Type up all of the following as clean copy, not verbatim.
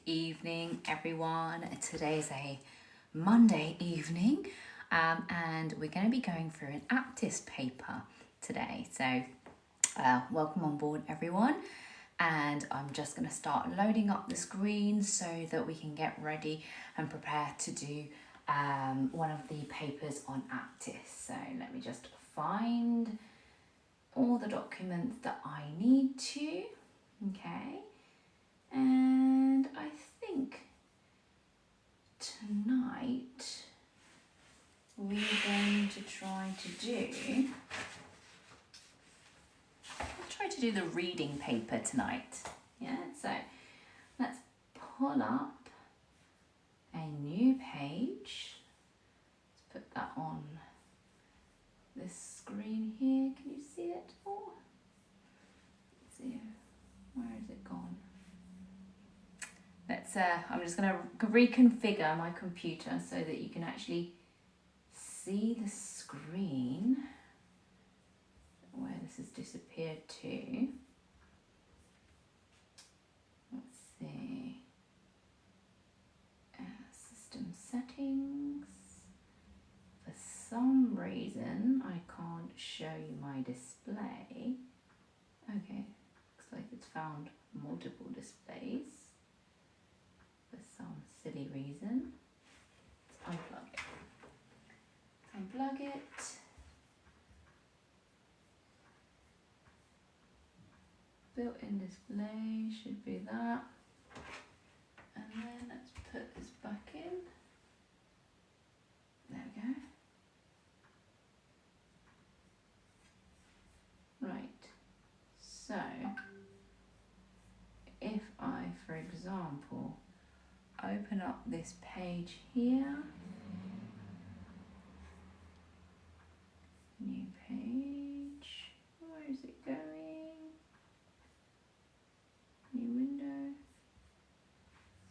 evening, everyone. Today's a Monday evening, and we're going to be going through an Aptis paper today. So, welcome on board, everyone. And I'm just going to start loading up the screen so that we can get ready and prepare to do one of the papers on Aptis. So let me just find all the documents that I need to. Okay. And I think tonight we're going to try to do the reading paper tonight. Yeah, so let's pull up a new page. Let's put that on this screen here. Can you see it? Oh, let's see. Where has it gone? Let's. I'm just going to reconfigure my computer so that you can actually see the screen where this has disappeared to. Let's see. System settings. For some reason, I can't show you my display. Okay, looks like it's found multiple displays for some silly reason. Let's unplug it. Unplug it. Built-in display should be that. And then let's put this back in. There we go. Right. So, if I, for example, open up this page here. New page. Where is it going? New window.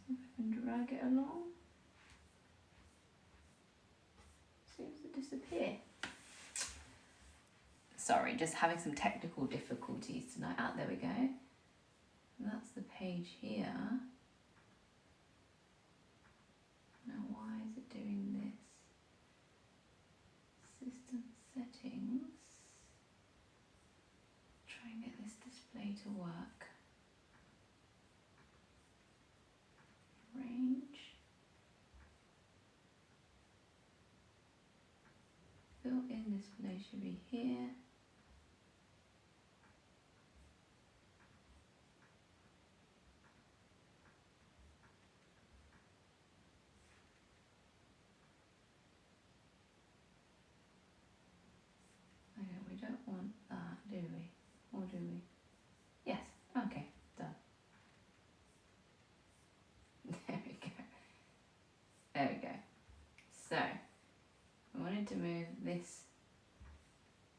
See if I can drag it along. Seems to disappear. Sorry, just having some technical difficulties tonight. Ah, there we go. That's the page here. Now, why is it doing this? System settings. Try and get this display to work. Range. Built-in display should be here. Okay, we don't want that, do we? Or do we? Yes, okay, done. There we go. There we go. So, I wanted to move this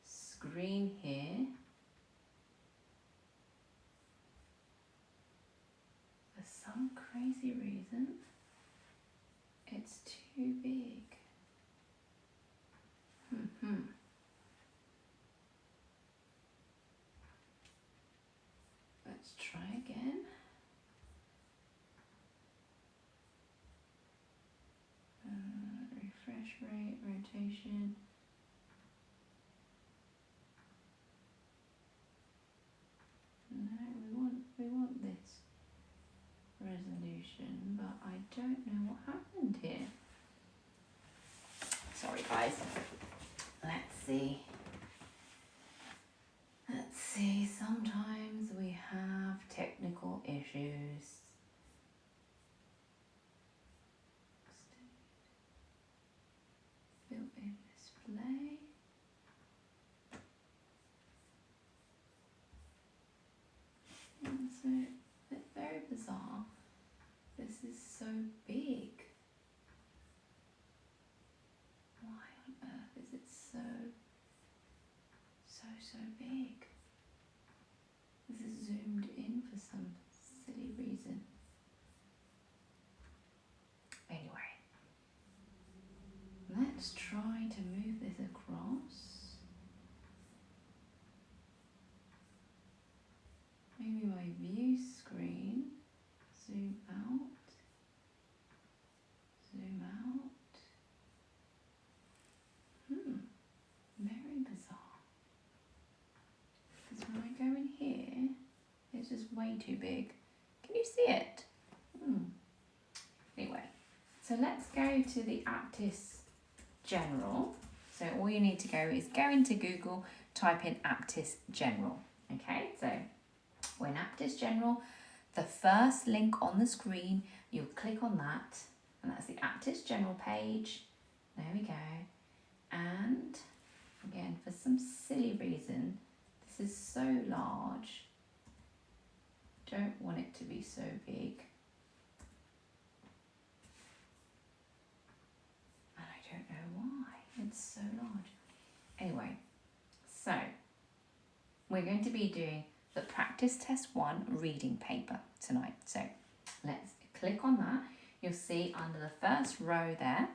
screen here. For some crazy reason, it's too big. Let's try again. Refresh rate, rotation. No, we want this resolution, but I don't know what happened here. Sorry guys. Let's see. Sometimes we have technical issues. Built-in display. And so it's very bizarre. This is so big. Why on earth is it so big? This is zoomed in for some silly reason. Anyway, let's try to move this across. Maybe my view screen, zoom out. way too big. Can you see it? Anyway, so let's go to the Aptis General. So all you need to go is go into Google, type in Aptis General. Okay, so we're in Aptis General. The first link on the screen, you'll click on that, and that's the Aptis General page. There we go. And again, for some silly reason, this is so large. Don't want it to be so big. And I don't know why it's so large. Anyway, so we're going to be doing the practice test 1 reading paper tonight. So let's click on that. You'll see under the first row there,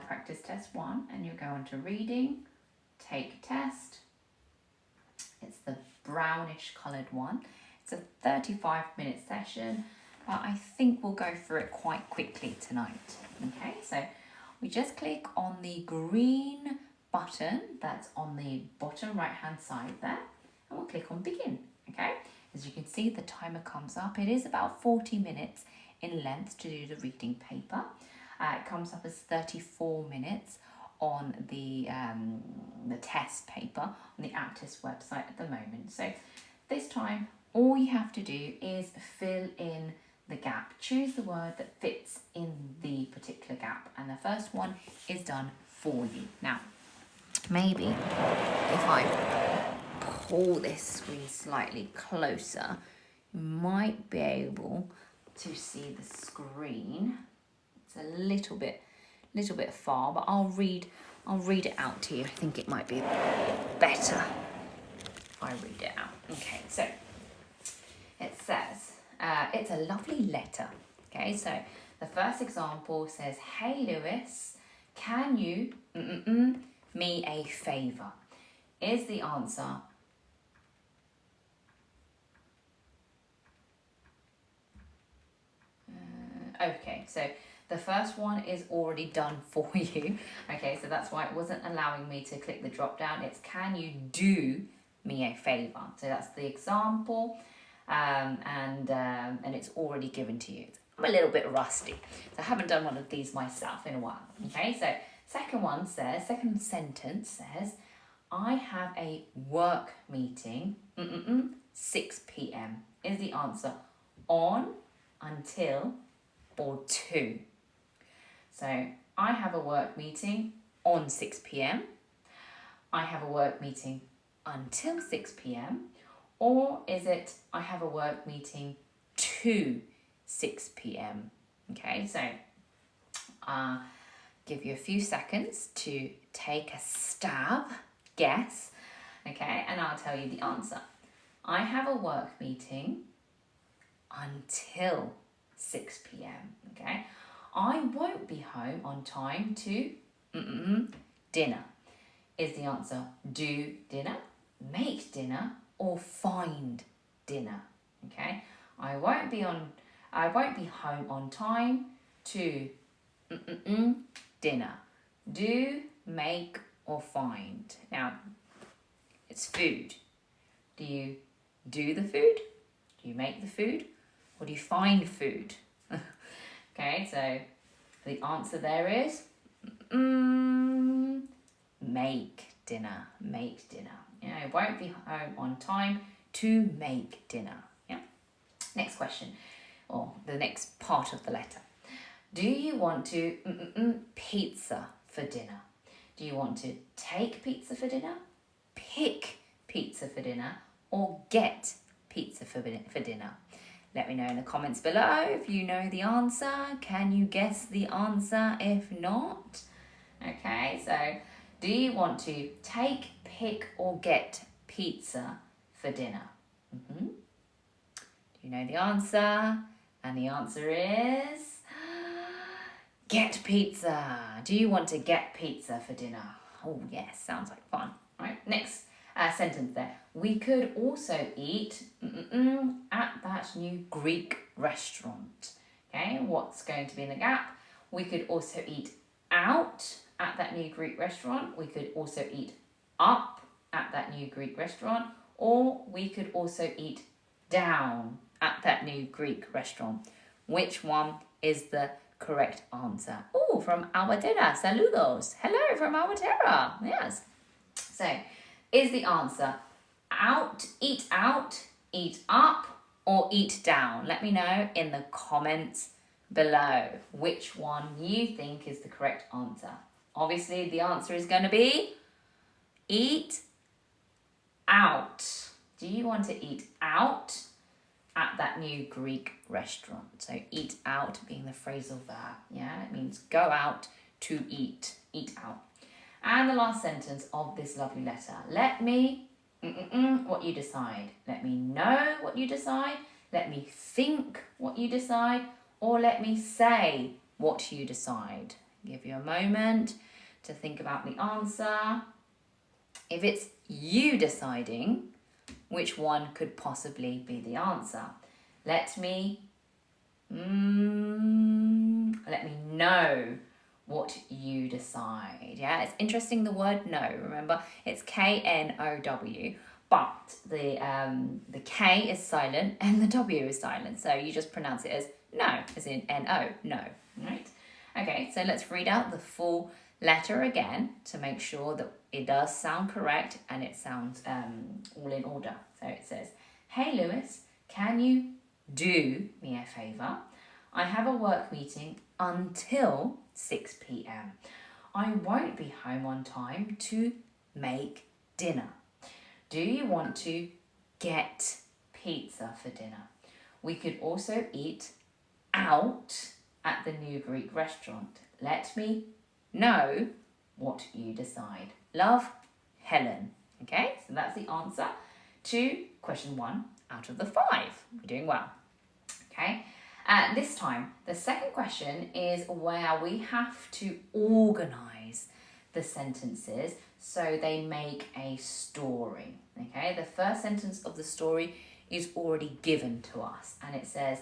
practice test 1, and you'll go on to reading, take test. It's the brownish coloured one. It's a 35-minute session, but I think we'll go through it quite quickly tonight. Okay, so we just click on the green button that's on the bottom right hand side there, and we'll click on begin. Okay, as you can see, the timer comes up. It is about 40 minutes in length to do the reading paper. It comes up as 34 minutes on the test paper on the Aptis website at the moment. So this time, all you have to do is fill in the gap. Choose the word that fits in the particular gap, and the first one is done for you. Now, maybe if I pull this screen slightly closer, you might be able to see the screen. It's a little bit far, but I'll read it out to you. I think it might be better if I read it out. Okay, so it says, it's a lovely letter. Okay, so the first example says, "Hey Lewis, can you me a favour?" Is the answer okay, so the first one is already done for you. Okay, so that's why it wasn't allowing me to click the drop down. It's can you do me a favour? So that's the example, and it's already given to you. I'm a little bit rusty, so I haven't done one of these myself in a while. Okay, so second sentence says, "I have a work meeting 6 p.m. Is the answer on, until, or to? So I have a work meeting on 6 p.m. I have a work meeting until 6 p.m. Or is it I have a work meeting to 6 p.m. Okay, so give you a few seconds to take a stab, guess, okay, and I'll tell you the answer. I have a work meeting until 6 p.m. Okay, I won't be home on time to dinner. Is the answer do dinner, make dinner, or find dinner? Okay, I won't be home on time to dinner. Do, make, or find. Now, it's food. Do you do the food? Do you make the food? Or do you find food? Okay, so the answer there is make dinner. Make dinner. Yeah, I won't be home on time to make dinner. Yeah. Next question, or the next part of the letter. Do you want to pizza for dinner? Do you want to take pizza for dinner, pick pizza for dinner, or get pizza for dinner? Let me know in the comments below if you know the answer. Can you guess the answer if not? Okay, so do you want to take, pick, or get pizza for dinner? Do you know the answer? And the answer is get pizza. Do you want to get pizza for dinner? Oh yes, sounds like fun. All right, next sentence there. We could also eat at that new Greek restaurant. Okay, what's going to be in the gap? We could also eat out at that new Greek restaurant. We could also eat up at that new Greek restaurant. Or we could also eat down at that new Greek restaurant? Which one is the correct answer? Oh, from Albatera. Saludos. Hello from Albatera. Yes. So, is the answer out, eat up, or eat down? Let me know in the comments below which one you think is the correct answer. Obviously, the answer is going to be eat out. Do you want to eat out at that new Greek restaurant? So eat out being the phrasal verb. Yeah, it means go out to eat. Eat out. And the last sentence of this lovely letter. Let me what you decide. Let me know what you decide. Let me think what you decide. Or let me say what you decide. Give you a moment to think about the answer. If it's you deciding, which one could possibly be the answer? Let me know what you decide. Yeah, it's interesting, the word know. Remember, it's K-N-O-W, but the K is silent and the W is silent. So you just pronounce it as no, as in N-O, no, right? Okay, so let's read out the full letter again to make sure that it does sound correct and it sounds all in order. So it says, hey Lewis, can you do me a favour? I have a work meeting until 6 p.m. I won't be home on time to make dinner. Do you want to get pizza for dinner? We could also eat out at the new Greek restaurant. Let me know what you decide. Love, Helen. Okay, so that's the answer to question 1 out of the 5. We're doing well. Okay, this time, the second question is where we have to organise the sentences so they make a story. Okay, the first sentence of the story is already given to us and it says,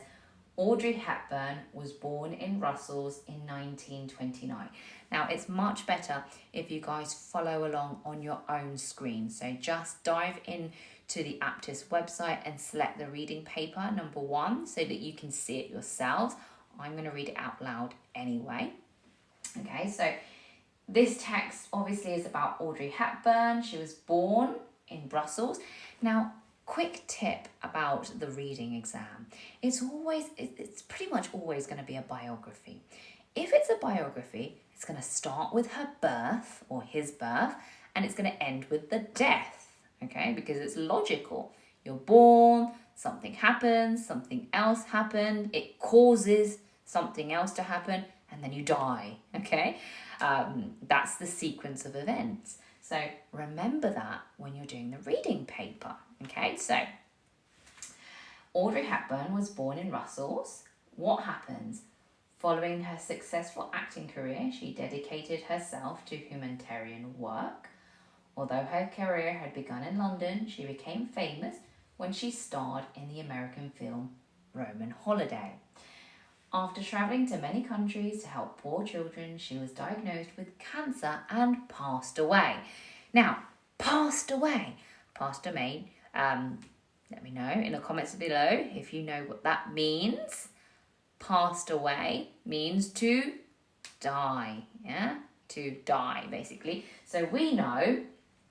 Audrey Hepburn was born in Brussels in 1929. Now, it's much better if you guys follow along on your own screen. So just dive in to the Aptis website and select the reading paper, number 1, so that you can see it yourselves. I'm going to read it out loud anyway. Okay, so this text obviously is about Audrey Hepburn. She was born in Brussels. Now, quick tip about the reading exam. It's pretty much always going to be a biography. If it's a biography, it's going to start with her birth or his birth and it's going to end with the death, okay? Because it's logical. You're born, something happens, something else happened, it causes something else to happen and then you die, okay? That's the sequence of events. So remember that when you're doing the reading paper. Okay, so Audrey Hepburn was born in Brussels. What happens? Following her successful acting career, she dedicated herself to humanitarian work. Although her career had begun in London, she became famous when she starred in the American film Roman Holiday. After travelling to many countries to help poor children, she was diagnosed with cancer and passed away. Now, passed away. Let me know in the comments below if you know what that means. Passed away means to die, yeah? To die, basically. So we know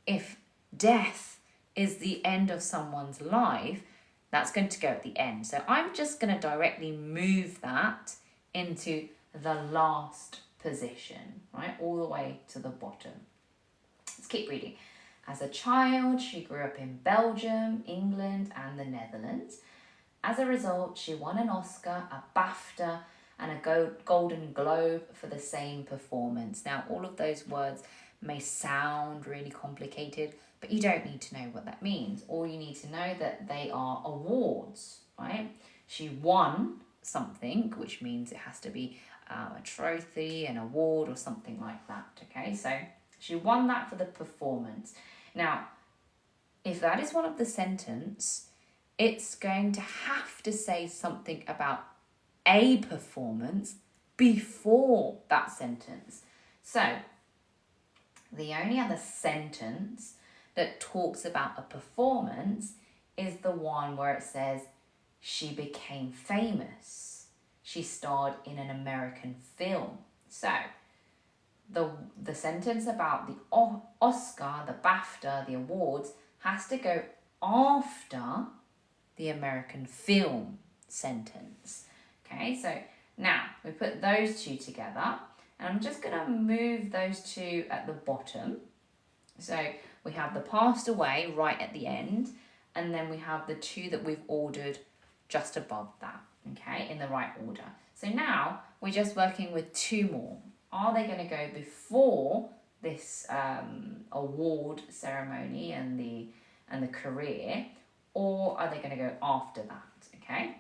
if death is the end of someone's life, that's going to go at the end. So I'm just going to directly move that into the last position, right? All the way to the bottom. Let's keep reading. As a child, she grew up in Belgium, England, and the Netherlands. As a result, she won an Oscar, a BAFTA, and a Golden Globe for the same performance. Now, all of those words may sound really complicated, but you don't need to know what that means. All you need to know that they are awards, right? She won something, which means it has to be a trophy, an award, or something like that, okay? So she won that for the performance. Now, if that is one of the sentence, it's going to have to say something about a performance before that sentence. So, the only other sentence that talks about a performance is the one where it says, she became famous. She starred in an American film. So the sentence about the Oscar, the BAFTA, the awards has to go after the American film sentence. Okay, so now we put those two together, and I'm just going to move those two at the bottom. So we have the passed away right at the end, and then we have the two that we've ordered just above that, okay, in the right order. So now we're just working with two more. Are they going to go before this award ceremony and the career, or are they going to go after that? Okay,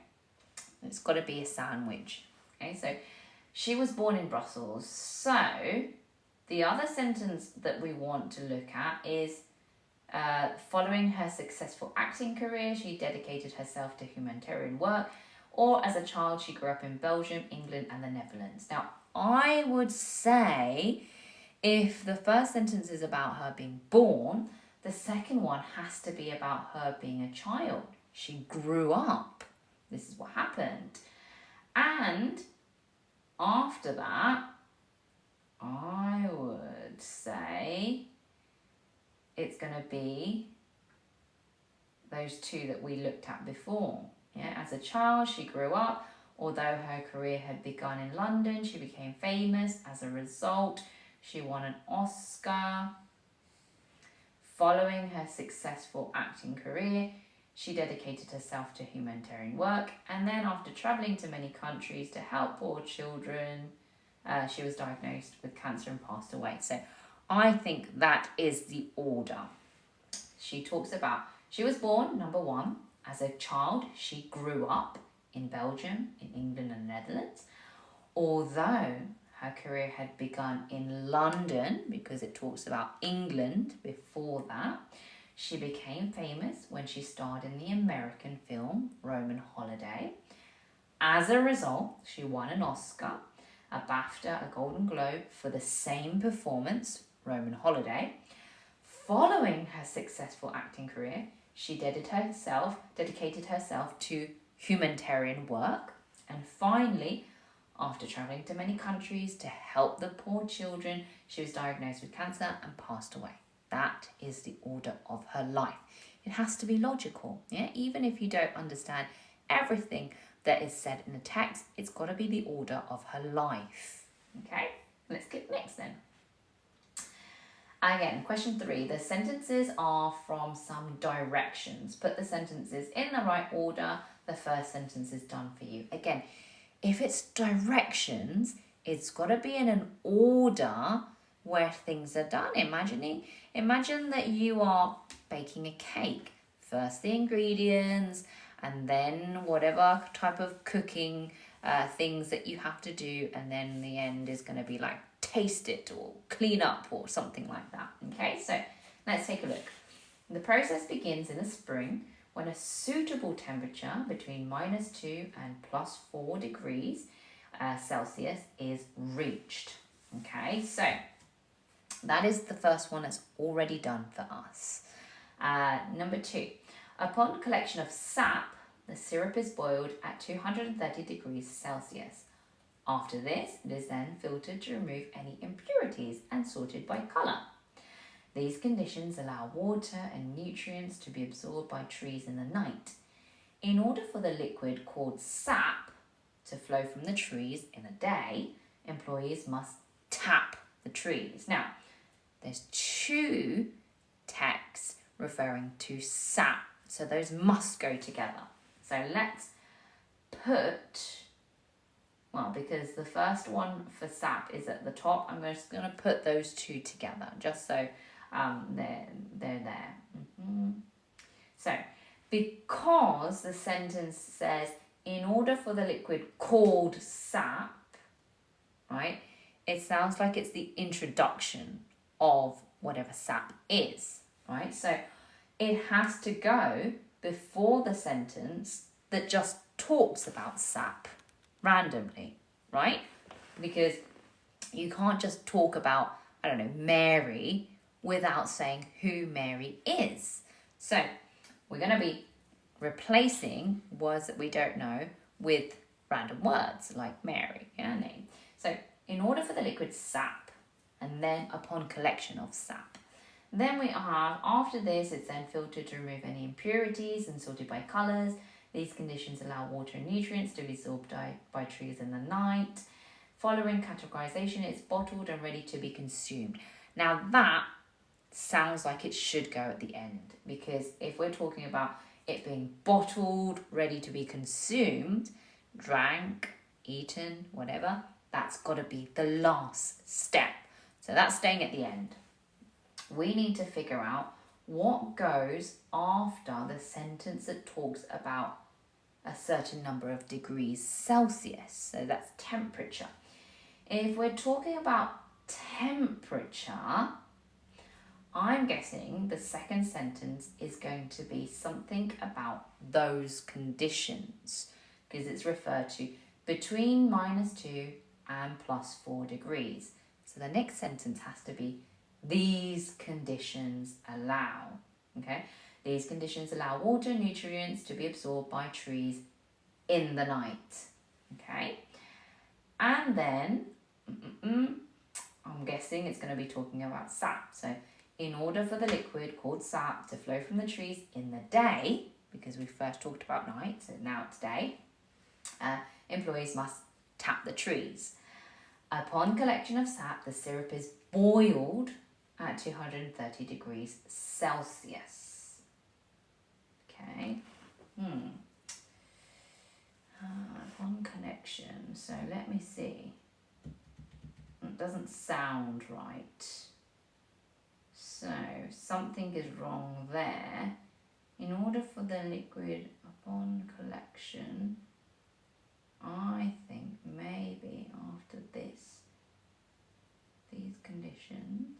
it's got to be a sandwich. Okay, so she was born in Brussels. So the other sentence that we want to look at is following her successful acting career, she dedicated herself to humanitarian work, or as a child, she grew up in Belgium, England, and the Netherlands. Now, I would say if the first sentence is about her being born, the second one has to be about her being a child. She grew up. This is what happened. And after that, I would say it's going to be those two that we looked at before. Yeah, as a child, she grew up. Although her career had begun in London, she became famous. As a result, she won an Oscar. Following her successful acting career, she dedicated herself to humanitarian work. And then after travelling to many countries to help poor children, she was diagnosed with cancer and passed away. So I think that is the order. She talks about, she was born, number one, as a child. She grew up in Belgium, in England and the Netherlands. Although her career had begun in London, because it talks about England before that, she became famous when she starred in the American film Roman Holiday. As a result, she won an Oscar, a BAFTA, a Golden Globe for the same performance, Roman Holiday. Following her successful acting career, she dedicated herself to humanitarian work. And finally, after travelling to many countries to help the poor children, she was diagnosed with cancer and passed away. That is the order of her life. It has to be logical, yeah? Even if you don't understand everything that is said in the text, it's got to be the order of her life. Okay, let's click next then. Again, question 3. The sentences are from some directions. Put the sentences in the right order. The first sentence is done for you. Again, if it's directions, it's got to be in an order where things are done. Imagine that you are baking a cake. First the ingredients, and then whatever type of cooking things that you have to do, and then the end is going to be like taste it or clean up or something like that. Okay, so let's take a look. The process begins in the spring when a suitable temperature between -2 and +4 degrees Celsius is reached. Okay, so that is the first one that's already done for us. Number 2, upon collection of sap, the syrup is boiled at 230 degrees Celsius. After this, it is then filtered to remove any impurities and sorted by colour. These conditions allow water and nutrients to be absorbed by trees in the night. In order for the liquid called sap to flow from the trees in the day, employees must tap the trees. Now, there's 2 texts referring to sap, so those must go together. So let's put, well, because the first one for sap is at the top, I'm just going to put those 2 together, just so they're there. So, because the sentence says, in order for the liquid called sap, right, it sounds like it's the introduction of whatever sap is, right? So, it has to go before the sentence that just talks about sap randomly, right? Because you can't just talk about, I don't know, Mary without saying who Mary is. So we're going to be replacing words that we don't know with random words like Mary, name. So in order for the liquid sap, and then upon collection of sap, then we have, after this, it's then filtered to remove any impurities and sorted by colours. These conditions allow water and nutrients to be absorbed by trees in the night. Following categorization, it's bottled and ready to be consumed. Now that sounds like it should go at the end, because if we're talking about it being bottled, ready to be consumed, drank, eaten, whatever, that's got to be the last step. So that's staying at the end. We need to figure out what goes after the sentence that talks about a certain number of degrees Celsius. So that's temperature. If we're talking about temperature, I'm guessing the second sentence is going to be something about those conditions, because it's referred to between -2 and +4 degrees. So the next sentence has to be these conditions allow. Okay, these conditions allow water and nutrients to be absorbed by trees in the night. Okay, and then I'm guessing it's going to be talking about sap. So in order for the liquid called sap to flow from the trees in the day, because we first talked about night, so now it's day, employees must tap the trees. Upon collection of sap, the syrup is boiled at 230 degrees Celsius. Okay. Upon connection, so let me see. It doesn't sound right. So something is wrong there. In order for the liquid upon collection, I think maybe after this, these conditions,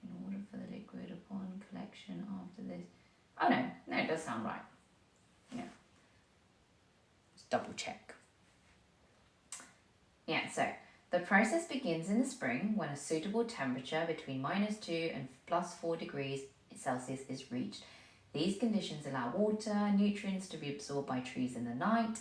in order for the liquid upon collection after this, oh no, it does sound right. Yeah, let's double check. Yeah, so the process begins in the spring when a suitable temperature between -2 and +4 degrees Celsius is reached. These conditions allow water and nutrients to be absorbed by trees in the night.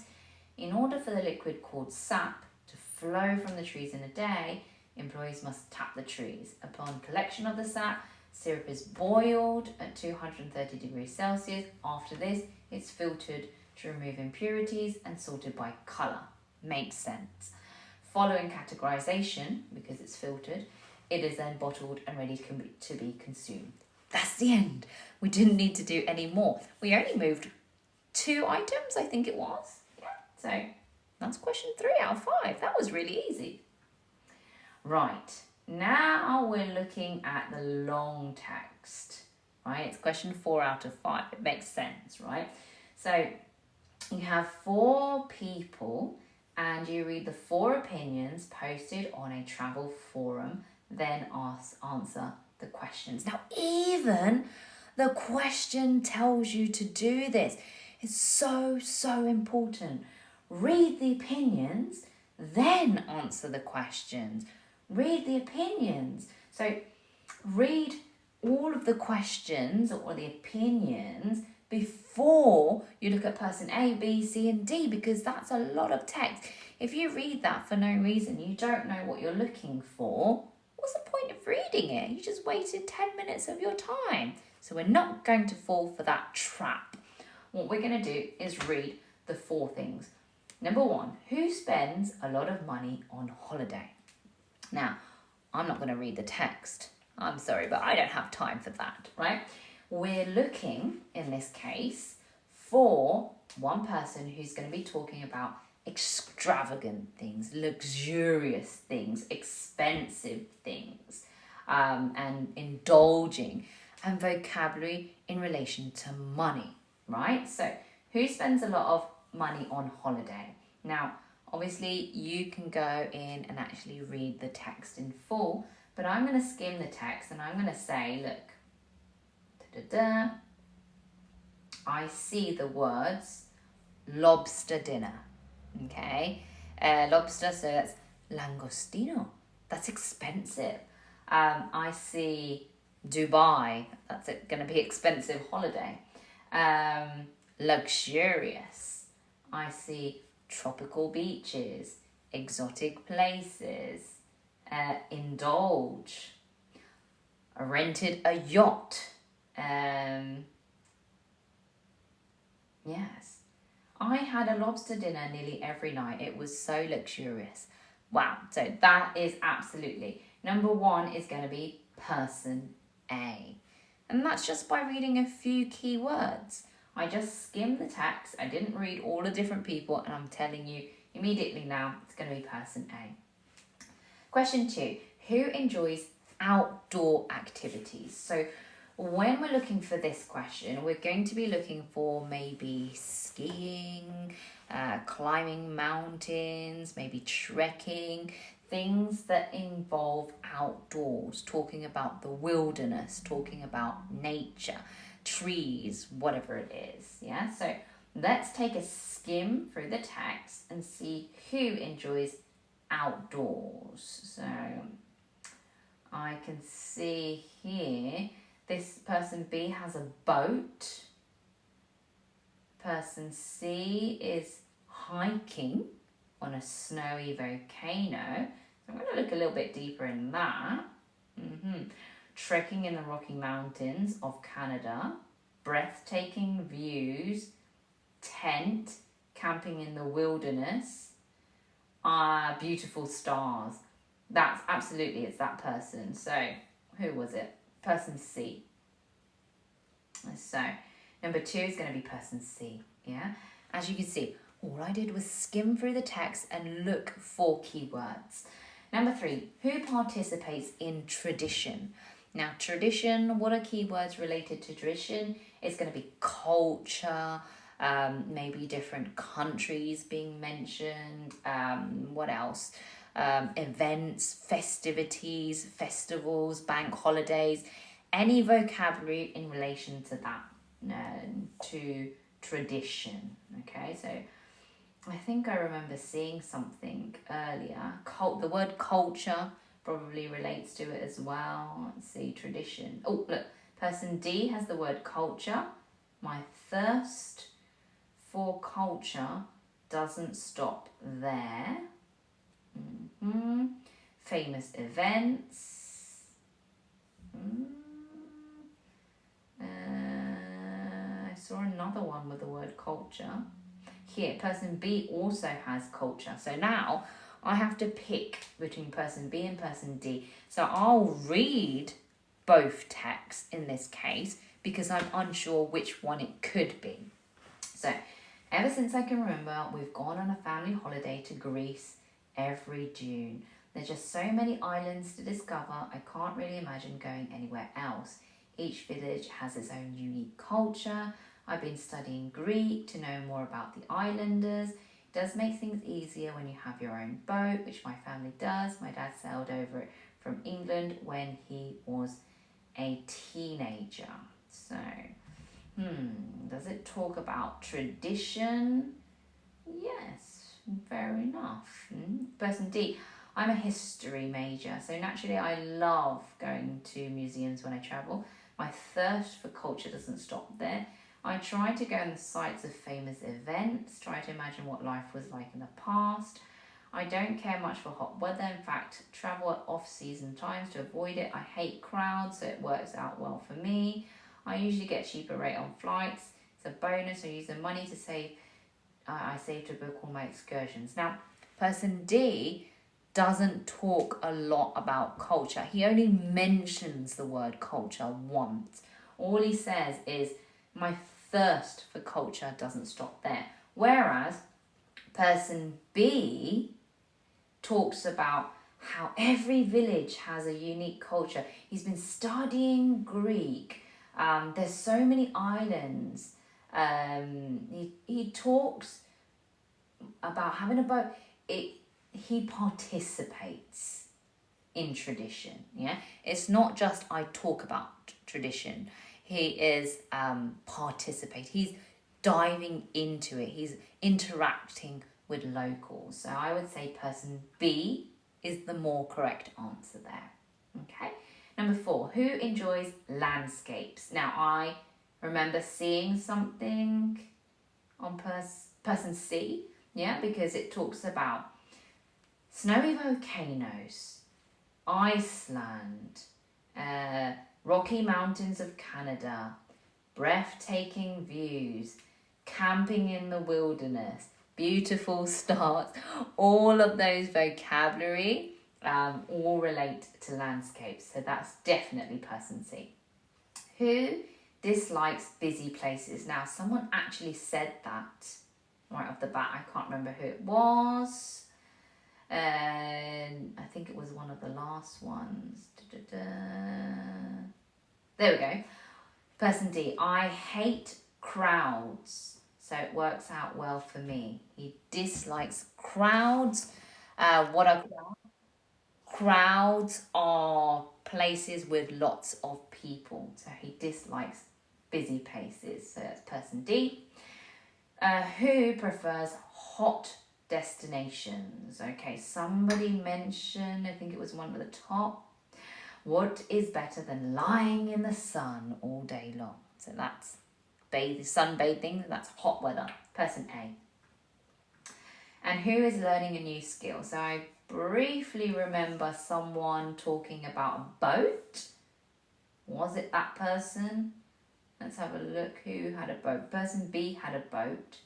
In order for the liquid called sap to flow from the trees in a day, employees must tap the trees. Upon collection of the sap, syrup is boiled at 230 degrees Celsius. After this, it's filtered to remove impurities and sorted by colour. Makes sense. Following categorization, because it's filtered, it is then bottled and ready to be consumed. That's the end. We didn't need to do any more. We only moved 2 items, I think it was. Yeah, so that's question 3 out of 5. That was really easy. Right, now we're looking at the long text, right? It's question 4 out of 5. It makes sense, right? So you have 4 people and you read the 4 opinions posted on a travel forum, then answer the questions. Now, even the question tells you to do this. It's so important. Read the opinions, then answer the questions. Read the opinions. So read all of the questions or the opinions before you look at person A, B, C, and D, because that's a lot of text. If you read that for no reason, you don't know what you're looking for, what's the point of reading it? You just wasted 10 minutes of your time. So we're not going to fall for that trap. What we're going to do is read the 4 things. Number 1, who spends a lot of money on holiday? Now, I'm not going to read the text. I'm sorry, but I don't have time for that, right? We're looking, in this case, for one person who's going to be talking about extravagant things, luxurious things, expensive things, and indulging, and vocabulary in relation to money, right? So who spends a lot of money on holiday? Now, obviously, you can go in and actually read the text in full, but I'm going to skim the text and I'm going to say, look, I see the words lobster dinner, okay? Lobster, so that's langostino. That's expensive. I see Dubai. That's going to be expensive holiday. Luxurious. I see tropical beaches, exotic places, indulge. I rented a yacht. Yes. I had a lobster dinner nearly every night. It was so luxurious. Wow. So that is absolutely. Number one is going to be person A. And that's just by reading a few key words. I just skimmed the text. I didn't read all the different people, and I'm telling you immediately now it's going to be person A. Question 2. Who enjoys outdoor activities? So when we're looking for this question, we're going to be looking for maybe skiing, climbing mountains, maybe trekking, things that involve outdoors, talking about the wilderness, talking about nature, trees, whatever it is. Yeah, so let's take a skim through the text and see who enjoys outdoors. So I can see here this person B has a boat. Person C is hiking on a snowy volcano. So I'm going to look a little bit deeper in that. Trekking in the Rocky Mountains of Canada. Breathtaking views. Tent. Camping in the wilderness. Beautiful stars. That's absolutely, it's that person. So who was it? Person C. So number 2 is going to be person C. Yeah. As you can see, all I did was skim through the text and look for keywords. Number 3, who participates in tradition? Now, tradition, what are keywords related to tradition? It's going to be culture, maybe different countries being mentioned. What else? Events, festivities, festivals, bank holidays, any vocabulary in relation to that, to tradition. Okay, so I think I remember seeing something earlier. The word culture probably relates to it as well. Let's see, tradition. Oh, look, person D has the word culture. My thirst for culture doesn't stop there. Famous events. I saw another one with the word culture. Here, person B also has culture. So now I have to pick between person B and person D. So I'll read both texts in this case because I'm unsure which one it could be. So ever since I can remember, we've gone on a family holiday to Greece every June. There's just so many islands to discover, I can't really imagine going anywhere else. Each village has its own unique culture. I've been studying Greek to know more about the islanders. It does make things easier when you have your own boat, which my family does. My dad sailed over it from England when he was a teenager. So, does it talk about tradition? Yes, fair enough. Person D, I'm a history major, so naturally I love going to museums when I travel. My thirst for culture doesn't stop there. I try to go on the sites of famous events, try to imagine what life was like in the past. I don't care much for hot weather. In fact, travel at off-season times to avoid it. I hate crowds, so it works out well for me. I usually get cheaper rate on flights. It's a bonus. I use the money to save. I save to book all my excursions. Now, person D doesn't talk a lot about culture. He only mentions the word culture once. All he says is, my thirst for culture doesn't stop there. Whereas person B talks about how every village has a unique culture. He's been studying Greek. There's so many islands. He talks about having a boat. He participates in tradition. Yeah, it's not just I talk about tradition. He is participate. He's diving into it. He's interacting with locals. So I would say person B is the more correct answer there. Okay. Number 4, who enjoys landscapes? Now I remember seeing something on person C, yeah, because it talks about snowy volcanoes, Iceland, Rocky Mountains of Canada, breathtaking views, camping in the wilderness, beautiful stars. All of those vocabulary all relate to landscapes, so that's definitely person C. Who dislikes busy places? Now, someone actually said that right off the bat. I can't remember who it was. And I think it was one of the last ones. There we go. Person D. I hate crowds. So it works out well for me. He dislikes crowds. What are crowds? Crowds are places with lots of people. So he dislikes busy places. So that's person D. Who prefers hot destinations? Okay, somebody mentioned, I think it was one at the top, what is better than lying in the sun all day long? So that's sunbathing, that's hot weather, person A. And who is learning a new skill? So I briefly remember someone talking about a boat. Was it that person? Let's have a look who had a boat. Person B had a boat.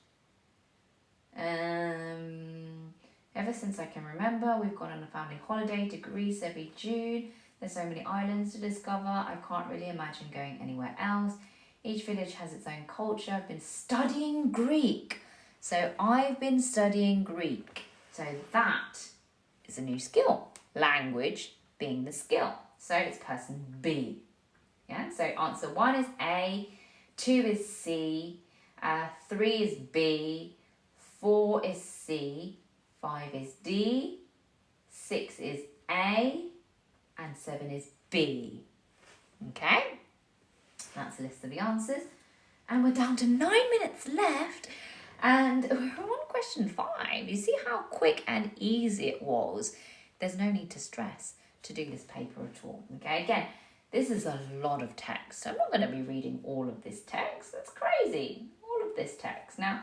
Ever since I can remember, we've gone on a family holiday to Greece every June. There's so many islands to discover. I can't really imagine going anywhere else. Each village has its own culture. I've been studying Greek. So I've been studying Greek. So that is a new skill. Language being the skill. So it's person B. Yeah, so answer 1 is A, 2 is C, 3 is B, 4 is C, 5 is D, 6 is A, and 7 is B. Okay, that's a list of the answers. And we're down to 9 minutes left, and we're on question 5. You see how quick and easy it was? There's no need to stress to do this paper at all. Okay, again, this is a lot of text. I'm not going to be reading all of this text. That's crazy. All of this text. Now,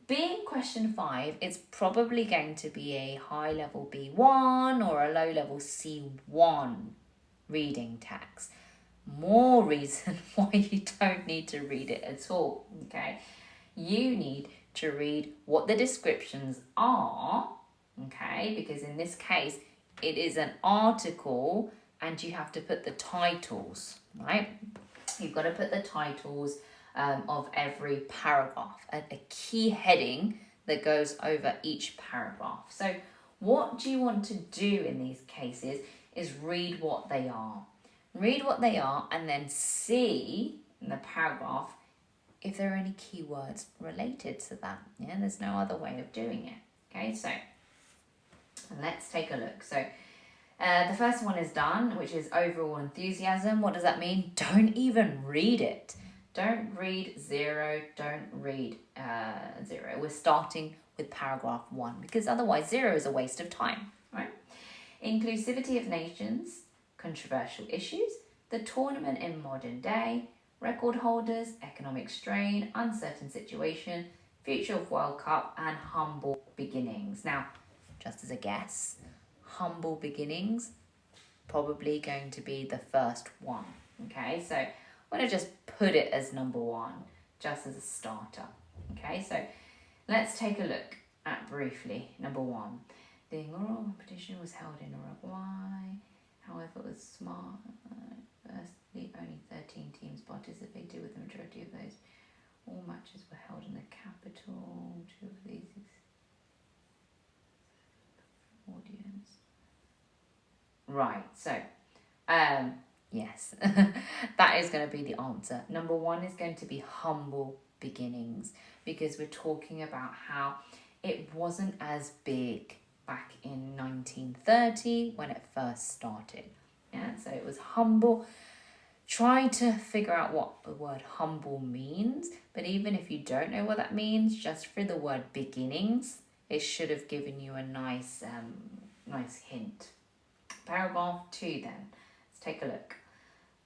being question 5, it's probably going to be a high-level B1 or a low-level C1 reading text. More reason why you don't need to read it at all, okay? You need to read what the descriptions are, okay? Because in this case, it is an article and you have to put the titles, right? You've got to put the titles of every paragraph, a key heading that goes over each paragraph. So what do you want to do in these cases is read what they are. Read what they are and then see in the paragraph if there are any keywords related to that. Yeah, there's no other way of doing it. Okay, so let's take a look. So the first one is done, which is overall enthusiasm. What does that mean? Don't even read it. Don't read 0. Don't read 0. We're starting with paragraph 1 because otherwise 0 is a waste of time, right? Inclusivity of nations, controversial issues, the tournament in modern day, record holders, economic strain, uncertain situation, future of World Cup, and humble beginnings. Now, just as a guess, humble beginnings, probably going to be the first one. Okay, so I'm going to just put it as number 1, just as a starter. Okay, so let's take a look at briefly number 1. The inaugural competition was held in Uruguay. However, it was smart. Firstly, only 13 teams participated, with the majority of those. All matches were held in the capital. 2 of these audience. Right, so, yes, that is going to be the answer. Number 1 is going to be humble beginnings because we're talking about how it wasn't as big back in 1930 when it first started. Yeah, so it was humble. Try to figure out what the word humble means, but even if you don't know what that means, just for the word beginnings, it should have given you a nice hint. Paragraph 2 then. Let's take a look.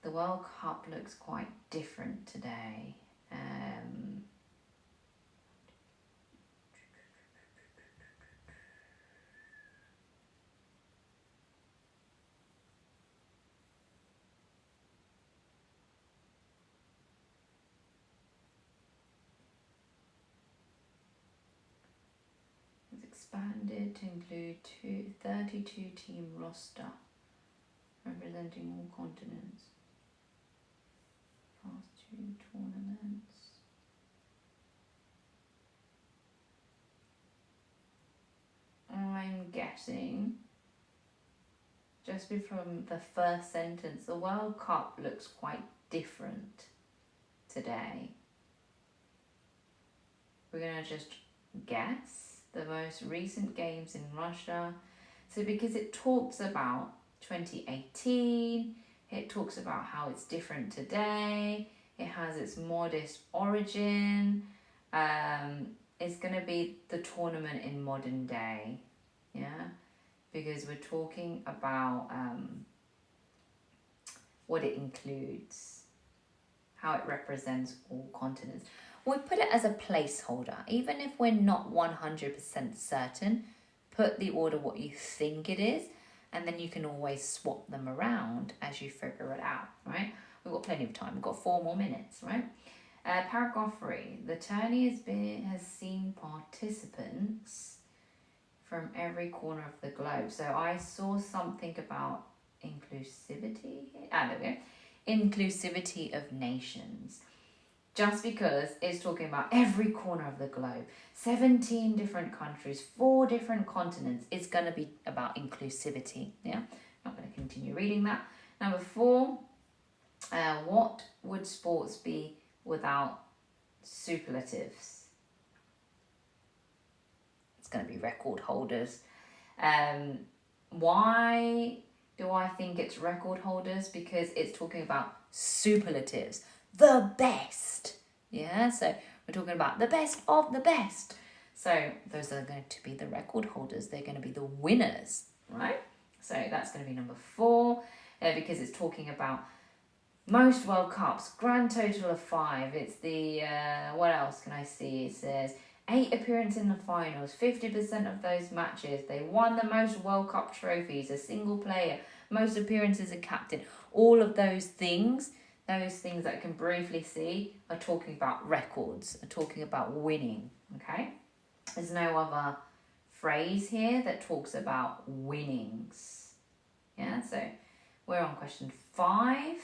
the World Cup looks quite different today. It's expanded to include 32-team roster representing all continents. Past 2 tournaments. I'm guessing, just from the first sentence, the World Cup looks quite different today. We're going to just guess the most recent games in Russia. So because it talks about 2018, it talks about how it's different today, it has its modest origin, it's going to be the tournament in modern day, yeah, because we're talking about what it includes, how it represents all continents. We put it as a placeholder, even if we're not 100% certain, put the order what you think it is, and then you can always swap them around as you figure it out, right? We've got plenty of time, we've got 4 more minutes, right? Paragraph 3, the tourney has seen participants from every corner of the globe. So I saw something about inclusivity. There we go. Inclusivity of nations. Just because it's talking about every corner of the globe, 17 different countries, 4 different continents, it's going to be about inclusivity. Yeah, I'm going to continue reading that. Number 4, what would sports be without superlatives? It's going to be record holders. Why do I think it's record holders? Because it's talking about superlatives, the best. Yeah, so we're talking about the best of the best. So those are going to be the record holders. They're going to be the winners, right? So that's going to be number 4, because it's talking about most World Cups, grand total of 5. It's the, what else can I see? It says 8 appearances in the finals, 50% of those matches. They won the most World Cup trophies, a single player, most appearances as captain. All of those things that I can briefly see are talking about records, are talking about winning, okay? There's no other phrase here that talks about winnings. Yeah, so we're on question 5.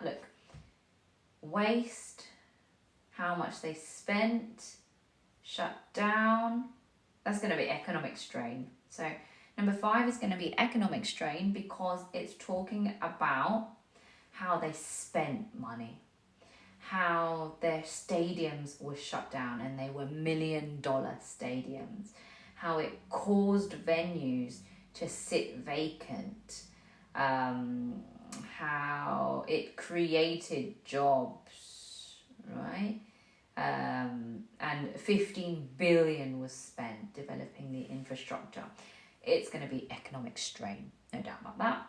Look, waste, how much they spent, shut down, that's going to be economic strain. So number 5 is going to be economic strain because it's talking about how they spent money, how their stadiums were shut down and they were $1 million stadiums, how it caused venues to sit vacant, how it created jobs, right? And 15 billion was spent developing the infrastructure. It's going to be economic strain, no doubt about that.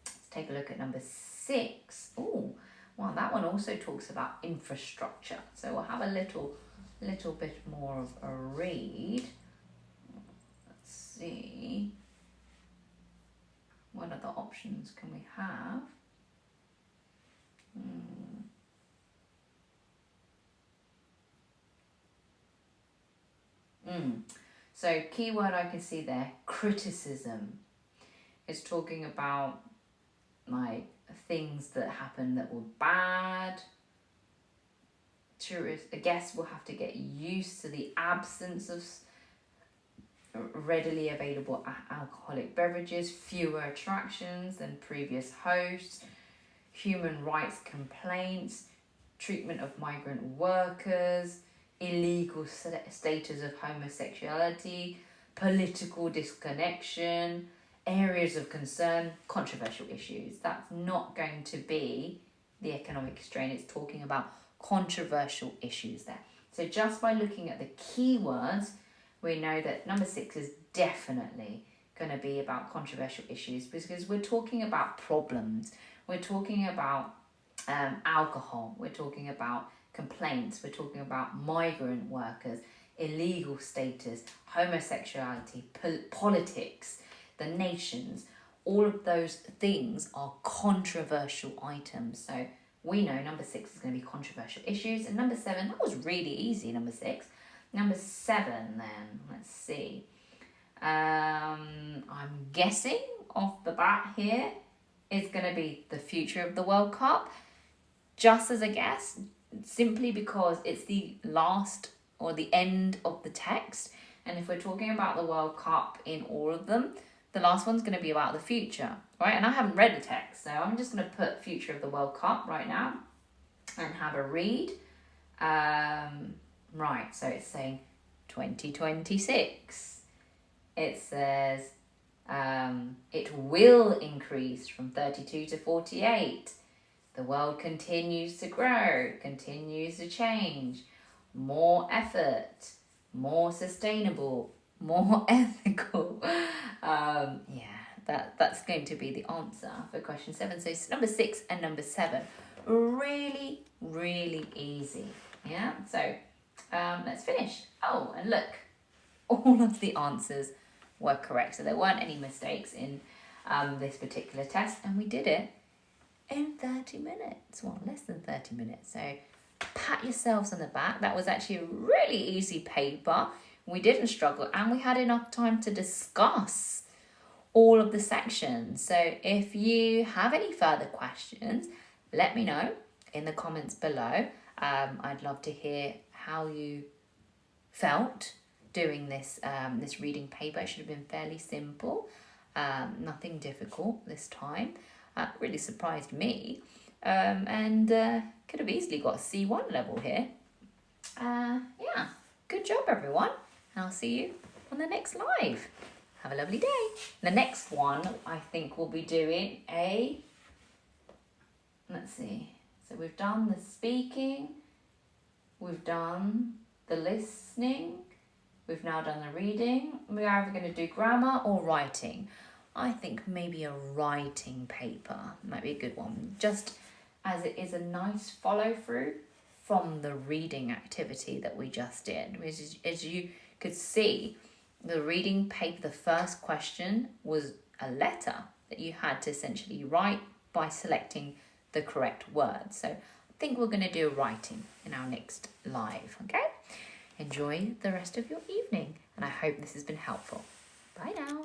Let's take a look at number 6. Oh, well, that one also talks about infrastructure. So we'll have a little bit more of a read. Let's see. What other options can we have? So keyword I can see there, criticism. It's talking about like things that happened that were bad. Guests will have to get used to the absence of readily available alcoholic beverages, fewer attractions than previous hosts, human rights complaints, treatment of migrant workers, illegal status of homosexuality, political disconnection, areas of concern, controversial issues. That's not going to be the economic strain. It's talking about controversial issues there. So just by looking at the keywords, we know that number 6 is definitely going to be about controversial issues because we're talking about problems. We're talking about alcohol. We're talking about complaints. We're talking about migrant workers, illegal status, homosexuality, politics, the nations. All of those things are controversial items. So we know number 6 is going to be controversial issues. And number 7, that was really easy, number 6. Number 7 then, let's see. I'm guessing off the bat here is going to be the future of the World Cup. Just as a guess, simply because it's the last or the end of the text. And if we're talking about the World Cup in all of them, the last one's going to be about the future, right? And I haven't read the text, so I'm just going to put future of the World Cup right now and have a read. Right, so it's saying 2026. It says it will increase from 32 to 48. The world continues to grow, continues to change. More effort, more sustainable, more ethical. That's going to be the answer for question 7. So it's number 6 and number 7. Really, really easy. Yeah, so let's finish. Oh, and look, all of the answers were correct. So there weren't any mistakes in this particular test, and we did it in 30 minutes. Well, less than 30 minutes. So pat yourselves on the back. That was actually a really easy paper. We didn't struggle, and we had enough time to discuss all of the sections. So if you have any further questions, let me know in the comments below. I'd love to hear how you felt doing this this reading paper. It should have been fairly simple, nothing difficult this time. Really surprised me, and could have easily got a C1 level here. Yeah, good job everyone, and I'll see you on the next live. Have a lovely day. The next one I think we'll be doing let's see, so we've done the speaking, we've done the listening, we've now done the reading. We're either going to do grammar or writing. I think maybe a writing paper might be a good one, just as it is a nice follow through from the reading activity that we just did. As you could see, the reading paper, the first question was a letter that you had to essentially write by selecting the correct words. So I think we're going to do writing in our next live, okay? Enjoy the rest of your evening, and I hope this has been helpful. Bye now.